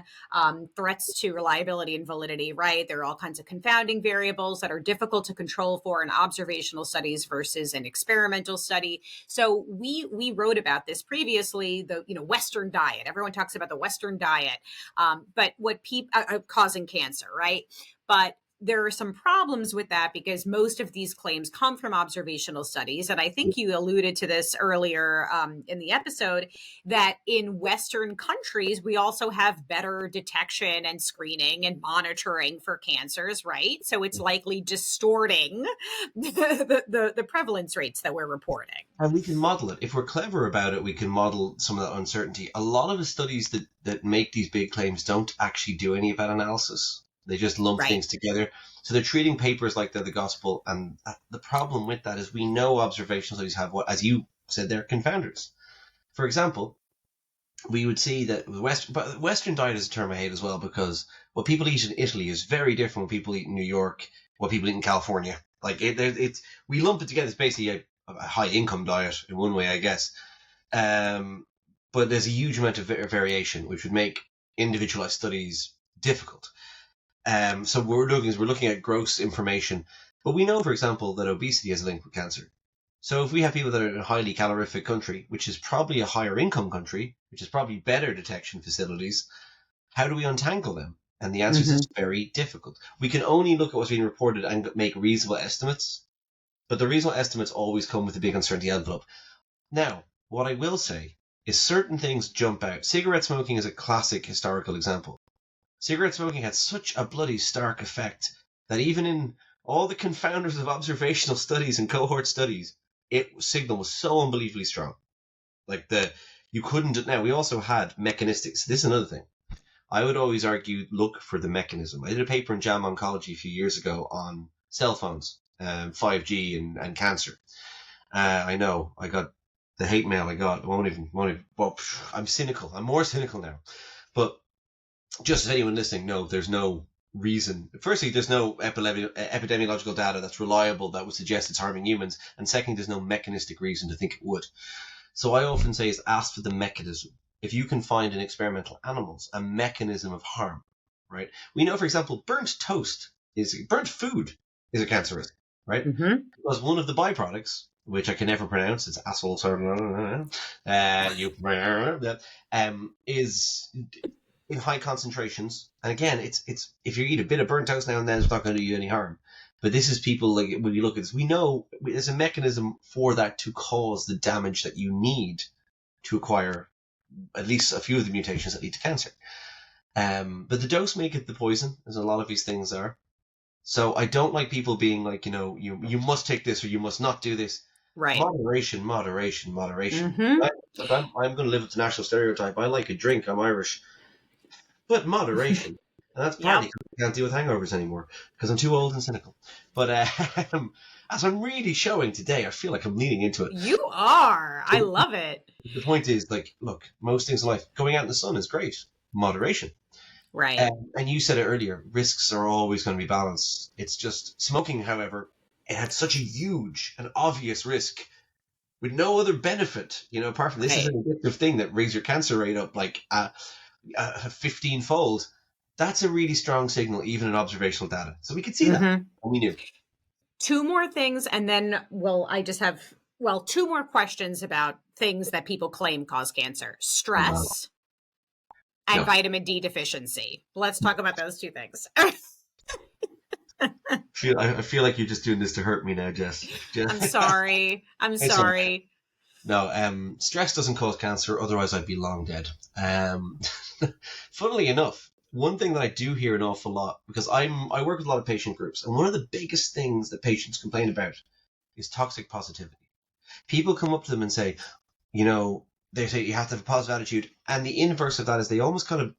threats to reliability and validity, right? There are all kinds of confounding variables that are difficult to control for in observational studies versus an experimental study. So we wrote about this previously. The Western diet. Everyone talks about the Western diet, but what people causing cancer, right? But there are some problems with that because most of these claims come from observational studies. And I think you alluded to this earlier in the episode, that in Western countries, we also have better detection and screening and monitoring for cancers, right? So it's likely distorting the prevalence rates that we're reporting. And we can model it. If we're clever about it, we can model some of that uncertainty. A lot of the studies that make these big claims don't actually do any of that analysis. They just lump Right. things together. So they're treating papers like they're the gospel. And the problem with that is we know observational studies have what, as you said, they're confounders. For example, we would see that but Western diet is a term I hate as well, because what people eat in Italy is very different from what people eat in New York, what people eat in California. Like we lump it together. It's basically a high income diet in one way, I guess. But there's a huge amount of variation, which would make individualized studies difficult. So we're looking at gross information, but we know, for example, that obesity has a link with cancer. So if we have people that are in a highly calorific country, which is probably a higher income country, which is probably better detection facilities, how do we untangle them? And the answer is it's very difficult. We can only look at what's being reported and make reasonable estimates, but the reasonable estimates always come with a big uncertainty envelope. Now, what I will say is certain things jump out. Cigarette smoking is a classic historical example. Cigarette smoking had such a bloody stark effect that even in all the confounders of observational studies and cohort studies, signal was so unbelievably strong. Like you couldn't. Now we also had mechanistics. This is another thing. I would always argue, look for the mechanism. I did a paper in JAM Oncology a few years ago on cell phones, 5G and cancer. I know I got the hate mail I got. Won't even. Well, I'm cynical. I'm more cynical now, but. Just as anyone listening, no, there's no reason. Firstly, there's no epidemiological data that's reliable that would suggest it's harming humans. And secondly, there's no mechanistic reason to think it would. So I often say is ask for the mechanism. If you can find in experimental animals a mechanism of harm, right? We know, for example, burnt food is a cancerous, right? Mm-hmm. Because one of the byproducts, which I can never pronounce, it's asshole, is in high concentrations. And again, it's if you eat a bit of burnt toast now and then, it's not going to do you any harm. But this is people, like, when you look at this, we know there's a mechanism for that to cause the damage that you need to acquire at least a few of the mutations that lead to cancer. But the dose maketh the poison, as a lot of these things are. So I don't like people being like, you must take this or you must not do this. Right. Moderation. Mm-hmm. I'm going to live with the national stereotype. I like a drink. I'm Irish. But moderation. And that's partly because I can't deal with hangovers anymore, because I'm too old and cynical. But as I'm really showing today, I feel like I'm leaning into it. You are. I love it. The point is, like, look, most things in life, going out in the sun is great. Moderation. Right. And you said it earlier, risks are always going to be balanced. It's just smoking, however, it had such a huge and obvious risk with no other benefit, apart from this is an addictive thing that raises your cancer rate up like 15-fold. That's a really strong signal, even in observational data. So we could see that. And we knew. Two more things, and then I just have, two more questions about things that people claim cause cancer. Stress and vitamin D deficiency. Let's talk about those two things. I feel like you're just doing this to hurt me now, Jess. I'm sorry. No, stress doesn't cause cancer, otherwise I'd be long dead. Funnily enough, one thing that I do hear an awful lot, because I work with a lot of patient groups, and one of the biggest things that patients complain about is toxic positivity. People come up to them and say, they say you have to have a positive attitude, and the inverse of that is they almost kind of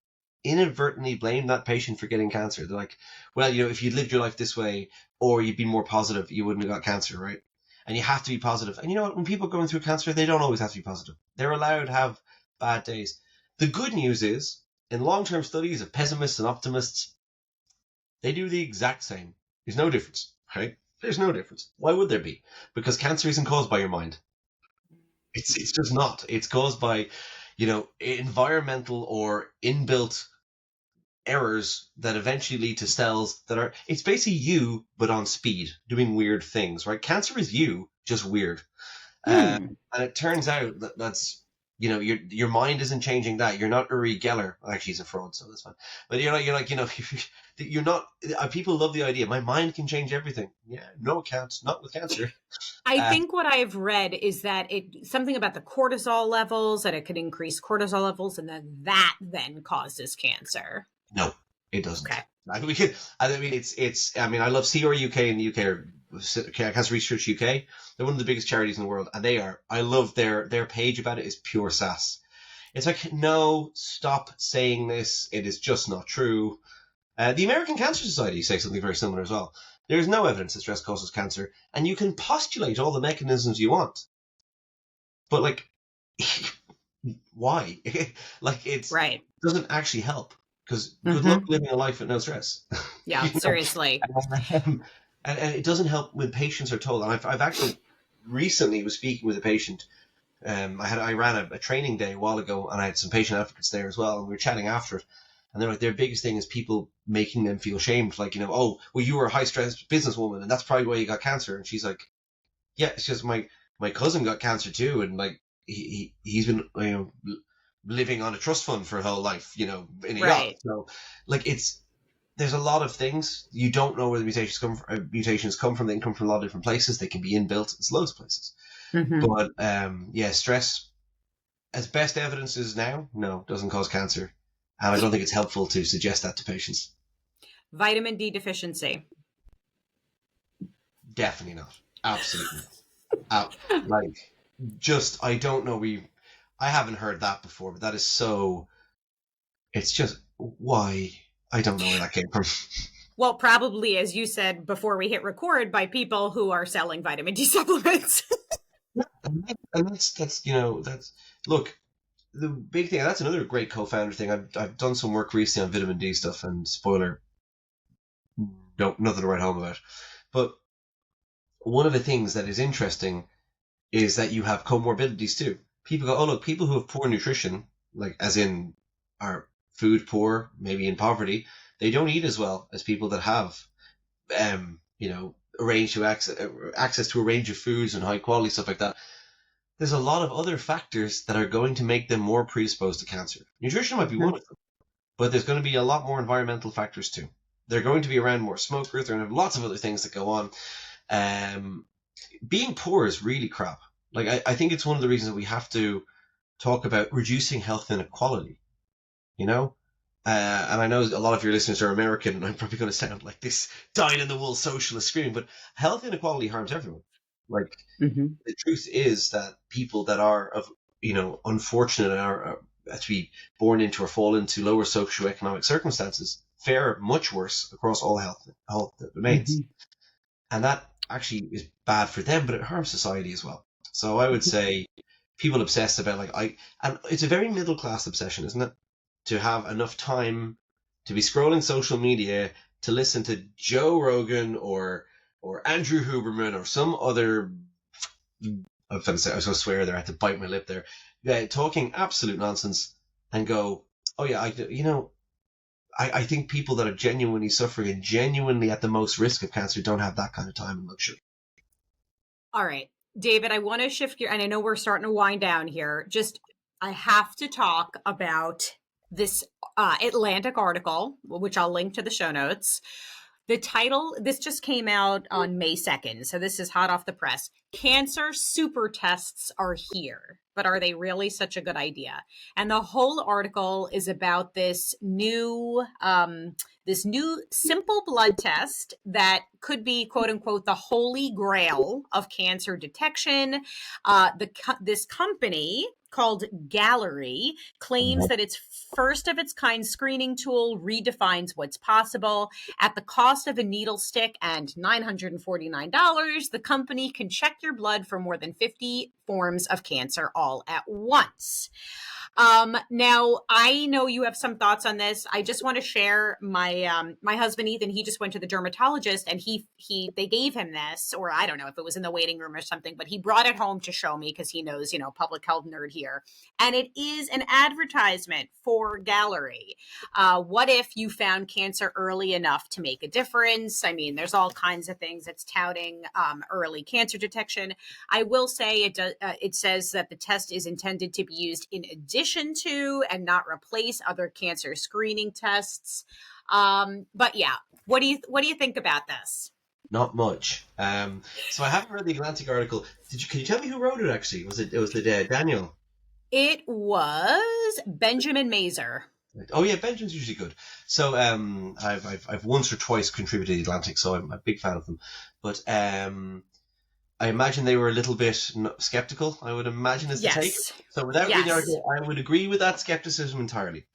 inadvertently blame that patient for getting cancer. They're like, well, if you'd lived your life this way, or you'd been more positive, you wouldn't have got cancer, right? And you have to be positive. And you know what? When people are going through cancer, they don't always have to be positive. They're allowed to have bad days. The good news is, in long-term studies of pessimists and optimists, they do the exact same. There's no difference, right? There's no difference. Why would there be? Because cancer isn't caused by your mind. It's just not. It's caused by, environmental or inbuilt errors that eventually lead to cells that are. It's basically you, but on speed, doing weird things, right? Cancer is you, just weird. Hmm. And it turns out that's your mind isn't changing that. You're not Uri Geller. Actually, he's a fraud, so that's fine. But you're not. People love the idea. My mind can change everything. Yeah, no, it can't. Not with cancer. I Uh, think what I've read is that something about the cortisol levels, that it could increase cortisol levels, and then causes cancer. no, it doesn't. Okay. We could. I mean, it's. I mean, I love CR UK in the UK or Cancer Research UK. They're one of the biggest charities in the world, and they are. I love their page about it is pure sass. It's like, no, stop saying this. It is just not true. The American Cancer Society says something very similar as well. There is no evidence that stress causes cancer, and you can postulate all the mechanisms you want, but like, why? Like, it Right. doesn't actually help. Because good luck Mm-hmm. living a life with no stress. Yeah, seriously. And it doesn't help when patients are told. And I've actually recently was speaking with a patient. I ran a training day a while ago, and I had some patient advocates there as well, and we were chatting after it. And they're like, their biggest thing is people making them feel shamed, like, oh, well, you were a high stress businesswoman, and that's probably why you got cancer. And she's like, yeah, it's just my cousin got cancer too, and like he's been living on a trust fund for her whole life, in a yacht. Right. So like there's a lot of things you don't know where the mutations come from. They can come from a lot of different places. They can be inbuilt. It's loads of places. Mm-hmm. But yeah, stress, as best evidence is now, no, doesn't cause cancer, and I don't think it's helpful to suggest that to patients. Vitamin D deficiency. Definitely not. Absolutely not. Like, just I don't know. I haven't heard that before, but that is so. It's just why I don't know where that came from. Well, probably, as you said before we hit record, by people who are selling vitamin D supplements. And that's look, the big thing. That's another great co-founder thing. I've done some work recently on vitamin D stuff, and spoiler, nothing to write home about. But one of the things that is interesting is that you have comorbidities too. People go, oh look, people who have poor nutrition, like as in are food poor, maybe in poverty, they don't eat as well as people that have, a range to access to a range of foods and high quality stuff like that. There's a lot of other factors that are going to make them more predisposed to cancer. Nutrition might be one of them, but there's going to be a lot more environmental factors too. They're going to be around more smokers. They're going to have lots of other things that go on. Being poor is really crap. Like, I think it's one of the reasons that we have to talk about reducing health inequality, you know? And I know a lot of your listeners are American, and I'm probably going to sound like this dyed-in-the-wool socialist screaming, but health inequality harms everyone. Like, Mm-hmm. the truth is that people that are unfortunate and are to be born into or fall into lower socioeconomic circumstances fare much worse across all health domains, Mm-hmm. and that actually is bad for them, but it harms society as well. So I would say people obsess about and it's a very middle class obsession, isn't it? To have enough time to be scrolling social media to listen to Joe Rogan or Andrew Huberman or some other. I was going to swear there. I had to bite my lip there. Yeah, talking absolute nonsense and go, oh yeah, I think people that are genuinely suffering and genuinely at the most risk of cancer don't have that kind of time and luxury. All right, David, I want to shift gear, and I know we're starting to wind down here. I have to talk about this Atlantic article, which I'll link to the show notes, The title, this just came out on May 2nd, so this is hot off the press. Cancer super tests are here, but are they really such a good idea? And the whole article is about this new simple blood test that could be, quote unquote, the holy grail of cancer detection. This company called Gallery claims that its first of its kind screening tool redefines what's possible. At the cost of a needle stick and $949, the company can check your blood for more than 50 forms of cancer all at once. Now I know you have some thoughts on this. I just want to share my husband Ethan. He just went to the dermatologist, and they gave him this, or I don't know if it was in the waiting room or something, but he brought it home to show me because he knows, public health nerd here. And it is an advertisement for Gallery. What if you found cancer early enough to make a difference? I mean, there's all kinds of things it's touting early cancer detection. I will say it says that the test is intended to be used in addition to and not replace other cancer screening tests. But yeah, what do you think about this? Not much. So I haven't read the Atlantic article. Can you tell me who wrote it? Actually, was it Daniel? It was Benjamin Mazer. Oh yeah, Benjamin's usually good. So I've once or twice contributed to the Atlantic, so I'm a big fan of them. But I imagine they were a little bit skeptical, I would imagine, is the take. So without reading the article, I would agree with that skepticism entirely.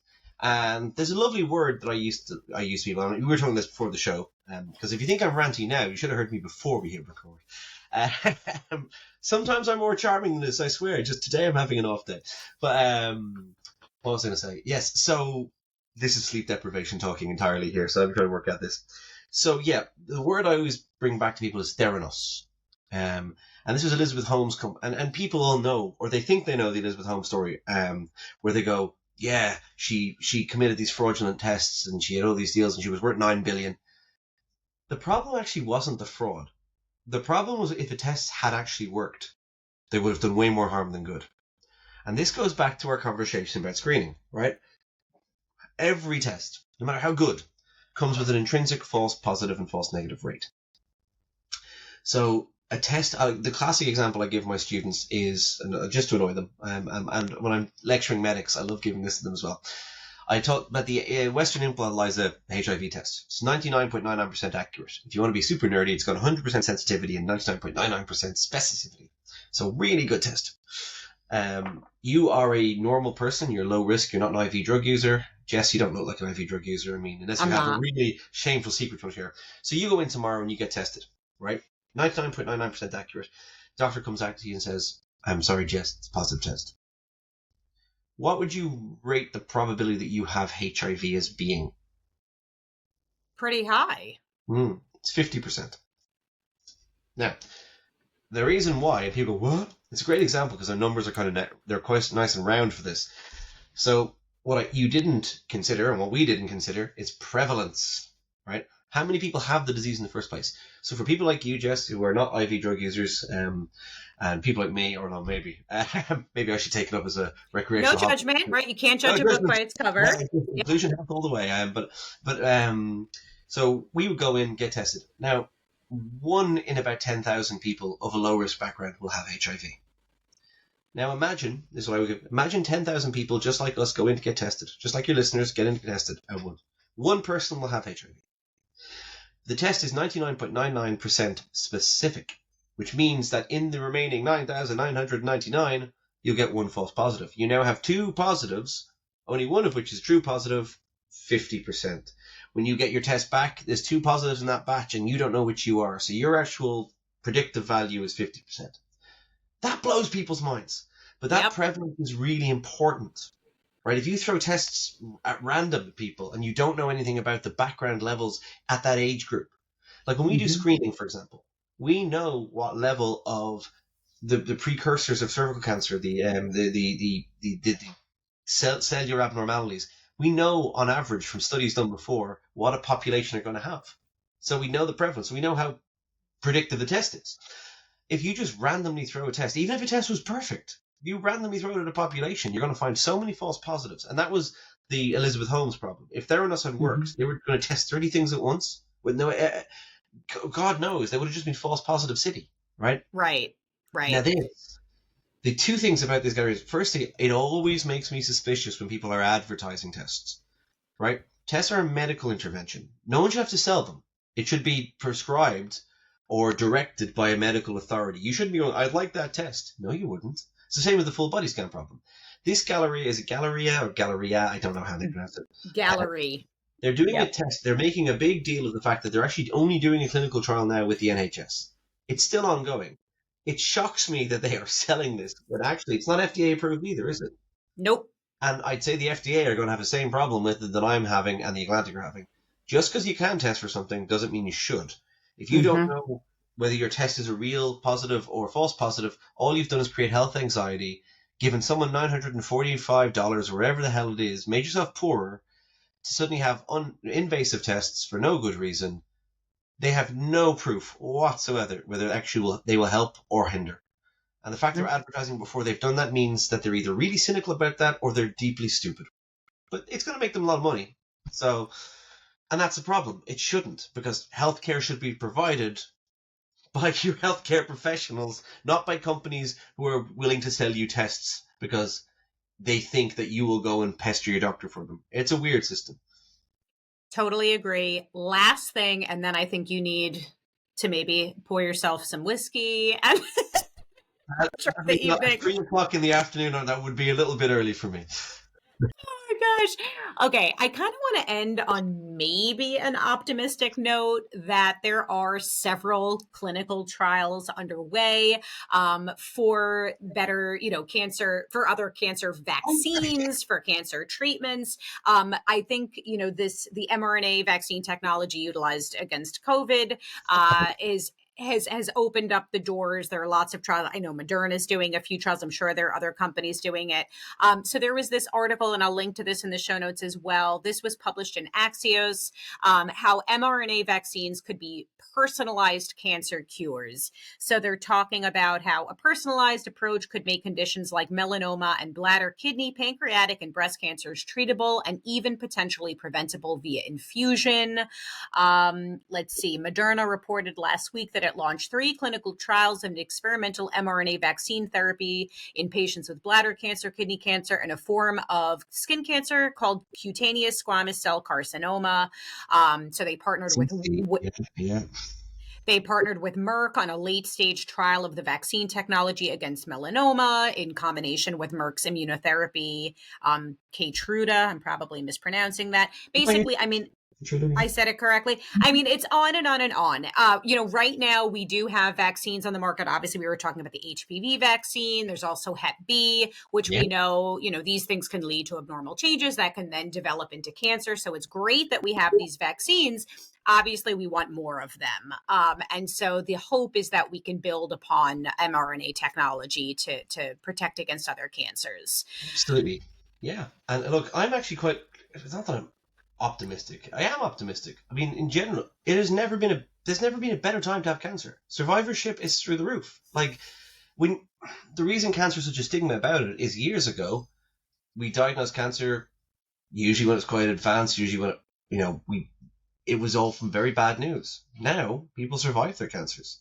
And there's a lovely word that I used to be. We were talking this before the show, because if you think I'm ranty now, you should have heard me before we hit record. Sometimes I'm more charming than this, I swear. Just today I'm having an off day. But what was I going to say? Yes, so this is sleep deprivation talking entirely here, so I'm trying to work out this. So yeah, the word I always bring back to people is theranos. And this was Elizabeth Holmes, and people all know, or they think they know, the Elizabeth Holmes story, where they go, yeah, she committed these fraudulent tests and she had all these deals and she was worth $9 billion. The problem actually wasn't the fraud. The problem was if a test had actually worked, they would have done way more harm than good. And this goes back to our conversation about screening, right? Every test, no matter how good, comes with an intrinsic false positive and false negative rate. So a test, the classic example I give my students is, just to annoy them, and when I'm lecturing medics, I love giving this to them as well. I talk about the Western implant ELISA HIV test. It's 99.99% accurate. If you want to be super nerdy, it's got 100% sensitivity and 99.99% specificity. So really good test. You are a normal person. You're low risk. You're not an IV drug user. Jess, you don't look like an IV drug user. I mean, unless you have a really shameful secret to share. So you go in tomorrow and you get tested, right? 99.99% accurate. Doctor comes back to you and says, I'm sorry, Jess, it's a positive test. What would you rate the probability that you have HIV as being? Pretty high. It's 50%. Now, the reason why, and people go, what? It's a great example because their numbers are kind of, they're quite nice and round for this. So what you didn't consider, and what we didn't consider, is prevalence, right? How many people have the disease in the first place? So for people like you, Jess, who are not IV drug users, and people like me, or no, maybe I should take it up as a recreational. No judgment, right? You can't judge a book by its cover. Inclusion health all the way. So we would go in, get tested. Now, 1 in about 10,000 people of a low risk background will have HIV. Now imagine, this is why we give, imagine 10,000 people just like us go in to get tested, just like your listeners get in to get tested, and one person will have HIV. The test is 99.99% specific, which means that in the remaining 9,999, you'll get one false positive. You now have 2 positives, only one of which is true positive, 50%. When you get your test back, there's 2 positives in that batch and you don't know which you are. So your actual predictive value is 50%. That blows people's minds. But that prevalence is really important, right? If you throw tests at random at people and you don't know anything about the background levels at that age group, like when we do screening, for example, we know what level of the precursors of cervical cancer, the cellular abnormalities, we know on average from studies done before what a population are going to have. So we know the prevalence. We know how predictive the test is. If you just randomly throw a test, even if a test was perfect, you randomly throw it at a population, you're going to find so many false positives. And that was the Elizabeth Holmes problem. If Theranos had worked, they were going to test 30 things at once. With no, God knows, they would have just been false positive city, right? Right. Now Right. this, the two things about these galleries. Firstly, it always makes me suspicious when people are advertising tests, right? Tests are a medical intervention. No one should have to sell them. It should be prescribed or directed by a medical authority. You shouldn't be going, I'd like that test. No, you wouldn't. It's the same with the full body scan problem. This gallery is a Galleria or Galleria, I don't know how they pronounce it. Uh, Gallery. they're doing a Yep. test. They're making a big deal of the fact that they're actually only doing a clinical trial now with the NHS. It's still ongoing. It shocks me that they are selling this, but actually it's not FDA approved either, is it? Nope. And I'd say the FDA are going to have the same problem with it that I'm having and the Atlantic are having. Just because you can test for something doesn't mean you should. If you don't Hmm. know whether your test is a real positive or false positive, all you've done is create health anxiety, given someone $945 or whatever the hell it is, made yourself poorer to suddenly have invasive tests for no good reason. They have no proof whatsoever whether actually they will help or hinder. And the fact they're advertising before they've done that means that they're either really cynical about that or they're deeply stupid. But it's going to make them a lot of money. So, and that's the problem. It shouldn't, because healthcare should be provided by your healthcare professionals, not by companies who are willing to sell you tests because they think that you will go and pester your doctor for them. It's a weird system. Totally agree. Last thing, and then I think you need to maybe pour yourself some whiskey and start the At evening. 3 o'clock in the afternoon, that would be a little bit early for me. Oh my gosh. Okay, I kind of want to end on maybe an optimistic note that there are several clinical trials underway for better, cancer, for other cancer vaccines, for cancer treatments. I think, the mRNA vaccine technology utilized against COVID is has opened up the doors. There are lots of trials. I know Moderna is doing a few trials. I'm sure there are other companies doing it. So there was this article, and I'll link to this in the show notes as well. This was published in Axios, how mRNA vaccines could be personalized cancer cures. So they're talking about how a personalized approach could make conditions like melanoma and bladder, kidney, pancreatic, and breast cancers treatable and even potentially preventable via infusion. Let's see. Moderna reported last week that it launched 3 clinical trials of an experimental mRNA vaccine therapy in patients with bladder cancer, kidney cancer, and a form of skin cancer called cutaneous squamous cell carcinoma. So they partnered with Yeah. they partnered with Merck on a late stage trial of the vaccine technology against melanoma in combination with Merck's immunotherapy, Keytruda. I'm probably mispronouncing that. Basically, I mean, I said it correctly. I mean, it's on and on and on. Right now we do have vaccines on the market. Obviously, we were talking about the HPV vaccine. There's also Hep B, which Yeah. we know, these things can lead to abnormal changes that can then develop into cancer. So it's great that we have these vaccines. Obviously, we want more of them. And so the hope is that we can build upon mRNA technology to protect against other cancers. Absolutely. Yeah. And look, I'm actually quite, it's not that I'm optimistic. I am optimistic. I mean, in general, there's never been a better time to have cancer. Survivorship is through the roof. Like, when the reason cancer is such a stigma about it is years ago, we diagnosed cancer usually when it's quite advanced, usually when it was all from very bad news. Now, people survive their cancers.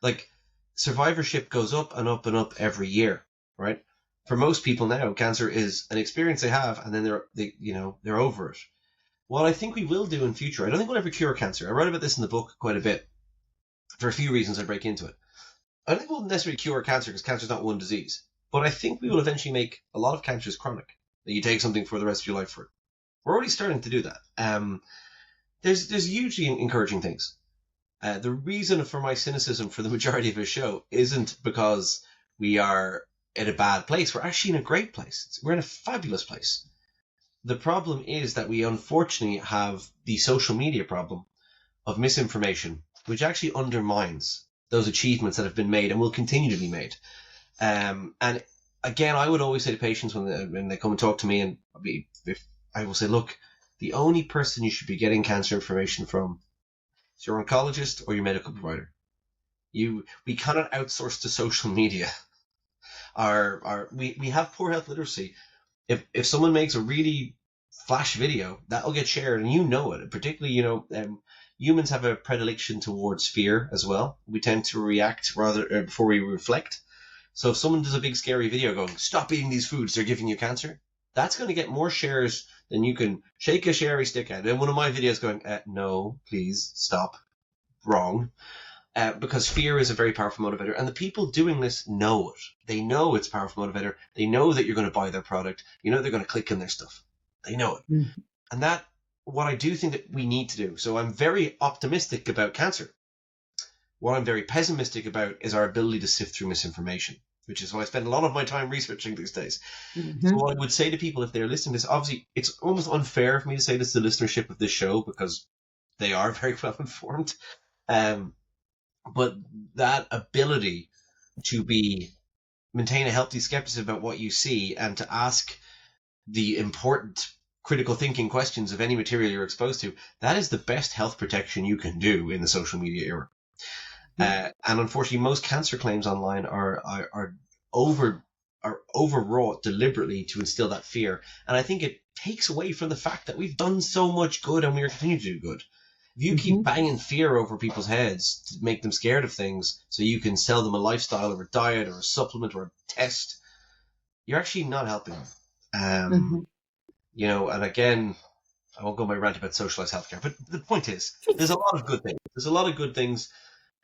Like, survivorship goes up and up and up every year, right? For most people now, cancer is an experience they have, and then they're over it. What I think we will do in future, I don't think we'll ever cure cancer. I write about this in the book quite a bit for a few reasons. I break into it. I don't think we'll necessarily cure cancer because cancer is not one disease, but I think we will eventually make a lot of cancers chronic. That you take something for the rest of your life for it. We're already starting to do that. There's hugely encouraging things. The reason for my cynicism for the majority of his show isn't because we are in a bad place. We're actually in a great place. We're in a fabulous place. The problem is that we unfortunately have the social media problem of misinformation, which actually undermines those achievements that have been made and will continue to be made. And again, I would always say to patients when they come and talk to me, and if I will say, look, the only person you should be getting cancer information from is your oncologist or your medical provider. We cannot outsource to social media. We have poor health literacy. If someone makes a really flash video, that'll get shared, and you know it. And particularly, humans have a predilection towards fear as well. We tend to react rather before we reflect. So if someone does a big scary video going, stop eating these foods, they're giving you cancer, that's going to get more shares than you can shake a sherry stick at. And one of my videos going, no, please stop, wrong. Because fear is a very powerful motivator. And the people doing this know it. They know it's a powerful motivator. They know that you're going to buy their product. You know they're going to click on their stuff. They know it. Mm-hmm. And that, what I do think that we need to do. So I'm very optimistic about cancer. What I'm very pessimistic about is our ability to sift through misinformation, which is why I spend a lot of my time researching these days. Mm-hmm. So what I would say to people if they're listening to this, obviously it's almost unfair for me to say this to the listenership of this show because they are very well informed. But that ability to maintain a healthy skepticism about what you see and to ask the important critical thinking questions of any material you're exposed to, that is the best health protection you can do in the social media era. And unfortunately, most cancer claims online are overwrought deliberately to instill that fear. And I think it takes away from the fact that we've done so much good and we continue to do good. If you keep banging fear over people's heads to make them scared of things so you can sell them a lifestyle or a diet or a supplement or a test, you're actually not helping them. You know, and again, I won't go on my rant about socialized healthcare, but the point is, there's a lot of good things. There's a lot of good things.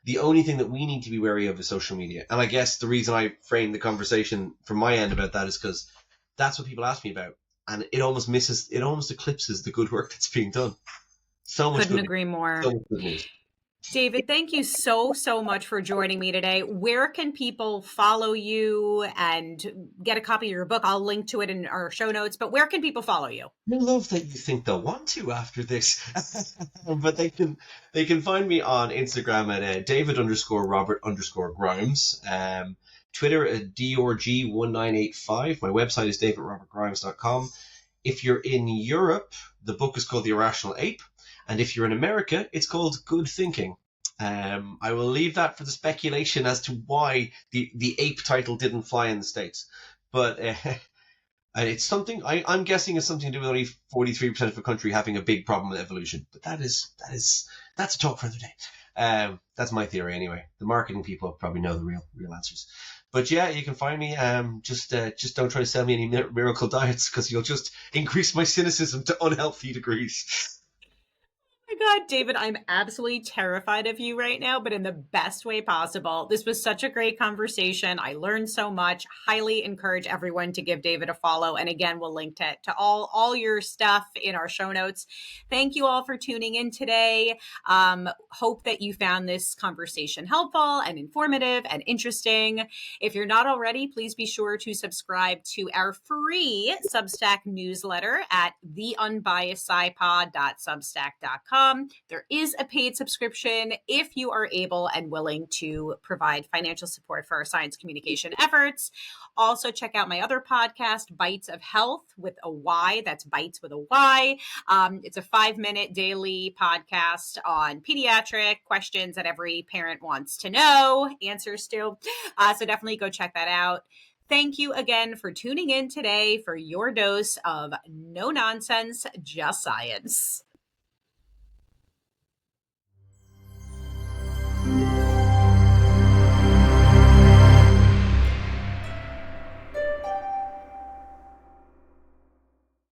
The only thing that we need to be wary of is social media. And I guess the reason I framed the conversation from my end about that is because that's what people ask me about. And it almost eclipses the good work that's being done. So much Couldn't agree more. So much good news. David, thank you so much for joining me today. Where can people follow you and get a copy of your book? I'll link to it in our show notes, but where can people follow you? I love that you think they'll want to after this, but they can find me on Instagram at David_Robert_Grimes, Twitter at DRG1985. My website is davidrobertgrimes.com. If you're in Europe, the book is called The Irrational Ape. And if you're in America, it's called Good Thinking. I will leave that for the speculation as to why the ape title didn't fly in the States. But it's something, I'm guessing it's something to do with only 43% of the country having a big problem with evolution. But that's a talk for another day. That's my theory anyway. The marketing people probably know the real answers. But yeah, you can find me. Just don't try to sell me any miracle diets because you'll just increase my cynicism to unhealthy degrees. Oh my God, David, I'm absolutely terrified of you right now, but in the best way possible. This was such a great conversation. I learned so much. Highly encourage everyone to give David a follow. And again, we'll link to all your stuff in our show notes. Thank you all for tuning in today. Hope that you found this conversation helpful and informative and interesting. If you're not already, please be sure to subscribe to our free Substack newsletter at theunbiasedscipod.substack.com. There is a paid subscription if you are able and willing to provide financial support for our science communication efforts. Also, check out my other podcast, Bites of Health with a Y. That's Bites with a Y. It's a 5-minute daily podcast on pediatric questions that every parent wants to know answers to. So definitely go check that out. Thank you again for tuning in today for your dose of no nonsense, just science.